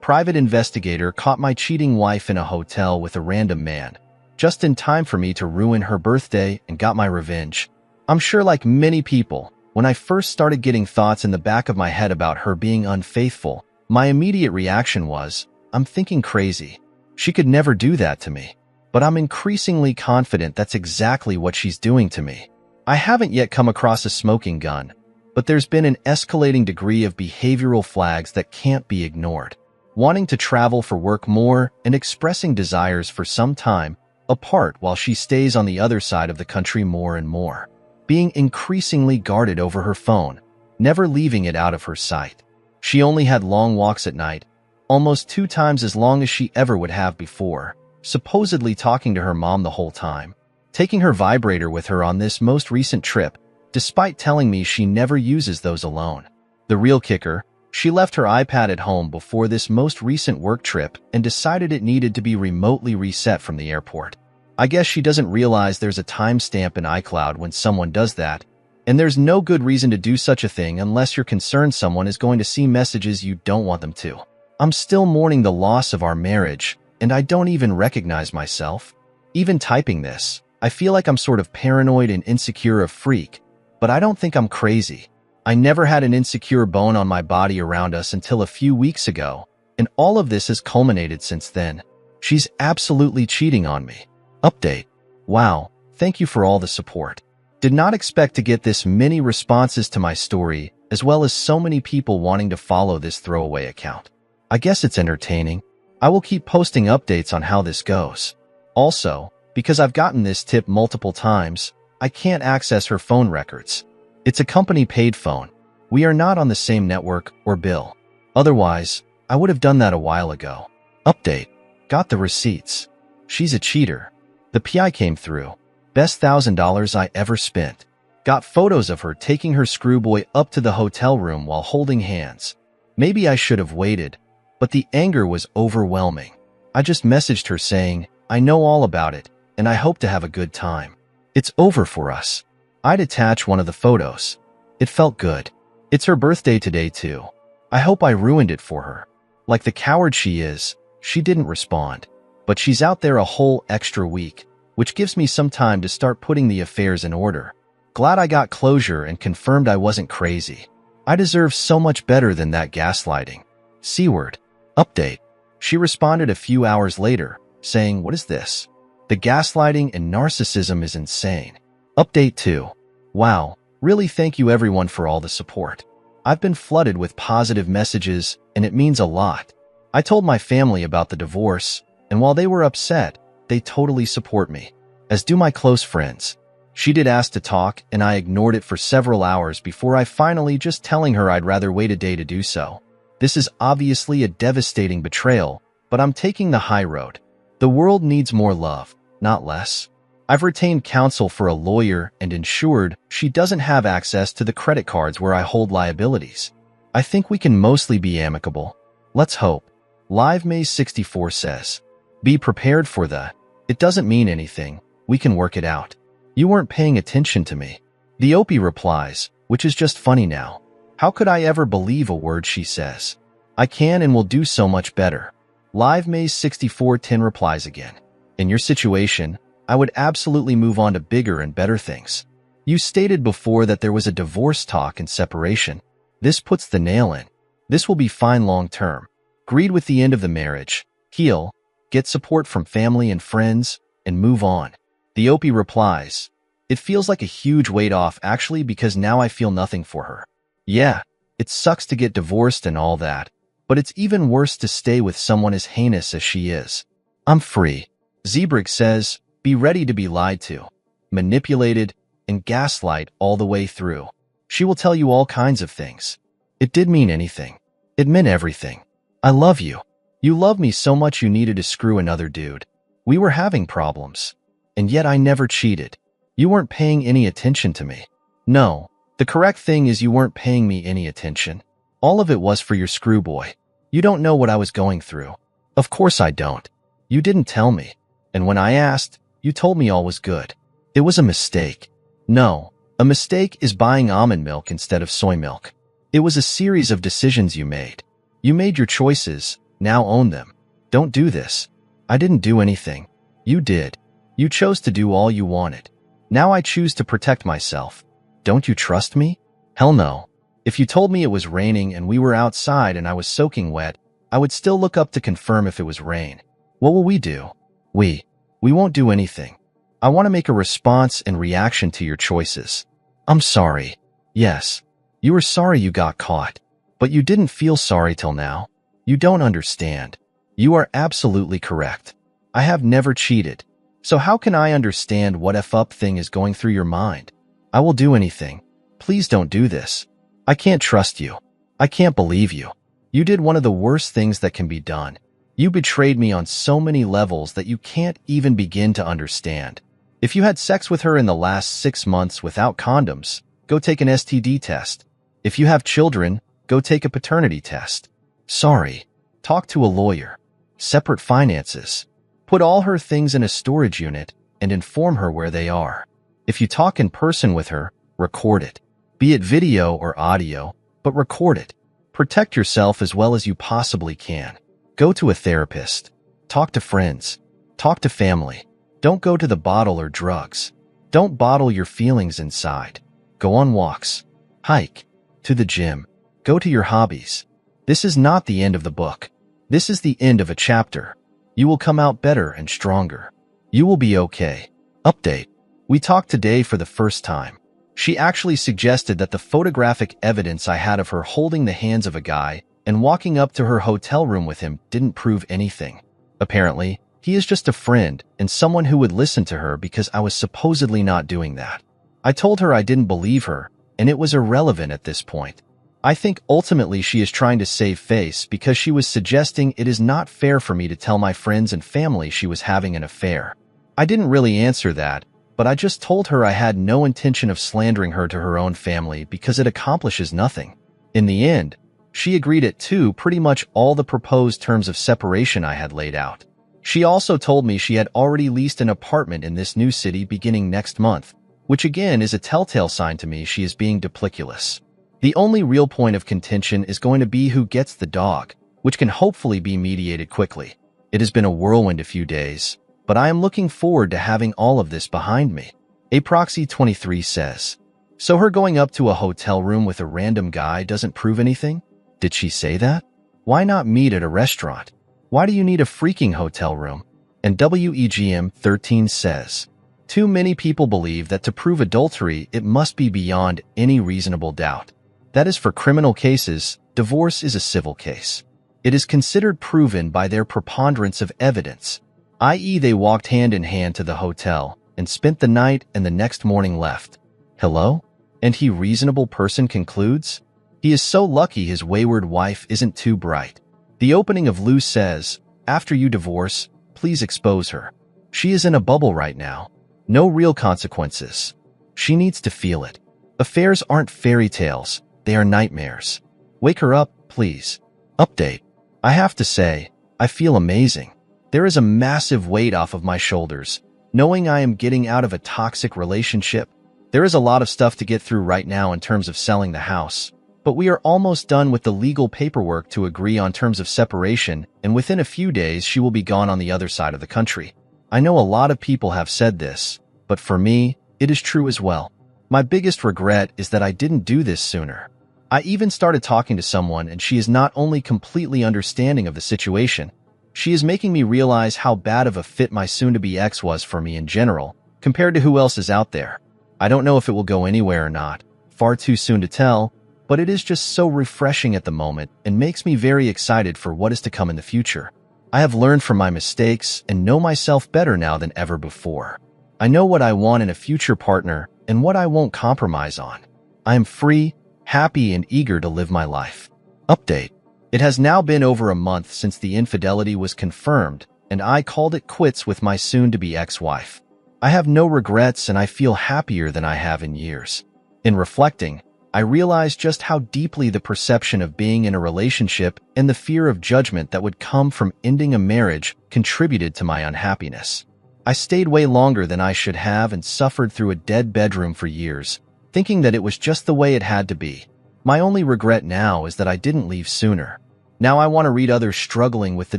private investigator caught my cheating wife in a hotel with a random man, just in time for me to ruin her birthday and got my revenge. I'm sure like many people, when I first started getting thoughts in the back of my head about her being unfaithful, my immediate reaction was, I'm thinking crazy. She could never do that to me. But I'm increasingly confident that's exactly what she's doing to me. I haven't yet come across a smoking gun, but there's been an escalating degree of behavioral flags that can't be ignored. Wanting to travel for work more and expressing desires for some time apart while she stays on the other side of the country more and more. Being increasingly guarded over her phone, never leaving it out of her sight. She only had long walks at night, almost 2 times as long as she ever would have before, supposedly talking to her mom the whole time, taking her vibrator with her on this most recent trip, despite telling me she never uses those alone. The real kicker, she left her iPad at home before this most recent work trip and decided it needed to be remotely reset from the airport. I guess she doesn't realize there's a timestamp in iCloud when someone does that, and there's no good reason to do such a thing unless you're concerned someone is going to see messages you don't want them to. I'm still mourning the loss of our marriage, and I don't even recognize myself. Even typing this, I feel like I'm sort of paranoid and insecure a freak, but I don't think I'm crazy. I never had an insecure bone on my body around us until a few weeks ago, and all of this has culminated since then. She's absolutely cheating on me. Update. Wow, thank you for all the support. Did not expect to get this many responses to my story, as well as so many people wanting to follow this throwaway account. I guess it's entertaining. I will keep posting updates on how this goes. Also, because I've gotten this tip multiple times, I can't access her phone records. It's a company-paid phone. We are not on the same network or bill. Otherwise, I would have done that a while ago. Update. Got the receipts. She's a cheater. The PI came through. Best $1,000 I ever spent. Got photos of her taking her screwboy up to the hotel room while holding hands. Maybe I should have waited, but the anger was overwhelming. I just messaged her saying, I know all about it, and I hope to have a good time. It's over for us. I'd attach one of the photos. It felt good. It's her birthday today too. I hope I ruined it for her. Like the coward she is, she didn't respond. But she's out there a whole extra week, which gives me some time to start putting the affairs in order. Glad I got closure and confirmed I wasn't crazy. I deserve so much better than that gaslighting. C-word. Update. She responded a few hours later, saying, what is this? The gaslighting and narcissism is insane. Update 2. Wow, really thank you everyone for all the support. I've been flooded with positive messages, and it means a lot. I told my family about the divorce, and while they were upset, they totally support me, as do my close friends. She did ask to talk, and I ignored it for several hours before I finally just telling her I'd rather wait a day to do so. This is obviously a devastating betrayal, but I'm taking the high road. The world needs more love, not less. I've retained counsel for a lawyer and ensured she doesn't have access to the credit cards where I hold liabilities. I think we can mostly be amicable. Let's hope. Live Maze 64 says, be prepared for the, it doesn't mean anything, we can work it out. You weren't paying attention to me. The Opie replies, which is just funny now. How could I ever believe a word she says? I can and will do so much better. Live Maze 6410 replies again. In your situation, I would absolutely move on to bigger and better things. You stated before that there was a divorce talk and separation. This puts the nail in. This will be fine long term. Agreed with the end of the marriage. Heal, get support from family and friends, and move on. The Opie replies, it feels like a huge weight off actually because now I feel nothing for her. Yeah, it sucks to get divorced and all that, but it's even worse to stay with someone as heinous as she is. I'm free. Zebrig says, be ready to be lied to, manipulated, and gaslight all the way through. She will tell you all kinds of things. It did mean anything. It meant everything. I love you. You love me so much you needed to screw another dude. We were having problems. And yet I never cheated. You weren't paying any attention to me. No, the correct thing is you weren't paying me any attention. All of it was for your screwboy. You don't know what I was going through. Of course I don't. You didn't tell me. And when I asked, you told me all was good. It was a mistake. No, a mistake is buying almond milk instead of soy milk. It was a series of decisions you made. You made your choices, Now own them. Don't do this. I didn't do anything. You did. You chose to do all you wanted. Now I choose to protect myself. Don't you trust me? Hell no. If you told me it was raining and we were outside and I was soaking wet, I would still look up to confirm if it was rain. What will we do? We won't do anything. I want to make a response and reaction to your choices. I'm sorry. Yes, you were sorry you got caught, but you didn't feel sorry till now. You don't understand. You are absolutely correct. I have never cheated. So how can I understand what F-up thing is going through your mind? I will do anything. Please don't do this. I can't trust you. I can't believe you. You did one of the worst things that can be done. You betrayed me on so many levels that you can't even begin to understand. If you had sex with her in the last 6 months without condoms, go take an STD test. If you have children, go take a paternity test. Sorry. Talk to a lawyer. Separate finances. Put all her things in a storage unit and inform her where they are. If you talk in person with her, record it. Be it video or audio, but record it. Protect yourself as well as you possibly can. Go to a therapist. Talk to friends. Talk to family. Don't go to the bottle or drugs. Don't bottle your feelings inside. Go on walks. Hike. To the gym. Go to your hobbies. This is not the end of the book. This is the end of a chapter. You will come out better and stronger. You will be okay. Update. We talked today for the first time. She actually suggested that the photographic evidence I had of her holding the hands of a guy and walking up to her hotel room with him didn't prove anything. Apparently, he is just a friend and someone who would listen to her because I was supposedly not doing that. I told her I didn't believe her, and it was irrelevant at this point. I think ultimately she is trying to save face because she was suggesting it is not fair for me to tell my friends and family she was having an affair. I didn't really answer that, but I just told her I had no intention of slandering her to her own family because it accomplishes nothing. In the end, she agreed to pretty much all the proposed terms of separation I had laid out. She also told me she had already leased an apartment in this new city beginning next month, which again is a telltale sign to me she is being duplicitous. The only real point of contention is going to be who gets the dog, which can hopefully be mediated quickly. It has been a whirlwind a few days, but I am looking forward to having all of this behind me. Aproxy23 says, so her going up to a hotel room with a random guy doesn't prove anything? Did she say that? Why not meet at a restaurant? Why do you need a freaking hotel room? And WEGM13 says, too many people believe that to prove adultery, it must be beyond any reasonable doubt. That is for criminal cases. Divorce is a civil case. It is considered proven by their preponderance of evidence, i.e. they walked hand in hand to the hotel and spent the night and the next morning left. Hello? And he reasonable person concludes? He is so lucky his wayward wife isn't too bright. The opening of Lou says, after you divorce, please expose her. She is in a bubble right now. No real consequences. She needs to feel it. Affairs aren't fairy tales. They are nightmares. Wake her up, please. Update. I have to say, I feel amazing. There is a massive weight off of my shoulders, knowing I am getting out of a toxic relationship. There is a lot of stuff to get through right now in terms of selling the house, but we are almost done with the legal paperwork to agree on terms of separation, and within a few days she will be gone on the other side of the country. I know a lot of people have said this, but for me, it is true as well. My biggest regret is that I didn't do this sooner. I even started talking to someone and she is not only completely understanding of the situation, she is making me realize how bad of a fit my soon-to-be ex was for me in general, compared to who else is out there. I don't know if it will go anywhere or not, far too soon to tell, but it is just so refreshing at the moment and makes me very excited for what is to come in the future. I have learned from my mistakes and know myself better now than ever before. I know what I want in a future partner and what I won't compromise on. I am free, happy, and eager to live my life. Update. It has now been over a month since the infidelity was confirmed, and I called it quits with my soon-to-be ex-wife. I have no regrets and I feel happier than I have in years. In reflecting, I realized just how deeply the perception of being in a relationship and the fear of judgment that would come from ending a marriage contributed to my unhappiness. I stayed way longer than I should have and suffered through a dead bedroom for years, thinking that it was just the way it had to be. My only regret now is that I didn't leave sooner. Now I want to read others struggling with the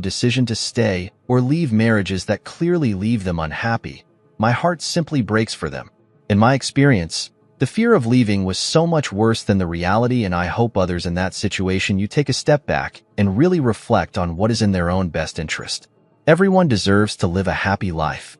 decision to stay or leave marriages that clearly leave them unhappy. My heart simply breaks for them. In my experience, the fear of leaving was so much worse than the reality, and I hope others in that situation you take a step back and really reflect on what is in their own best interest. Everyone deserves to live a happy life.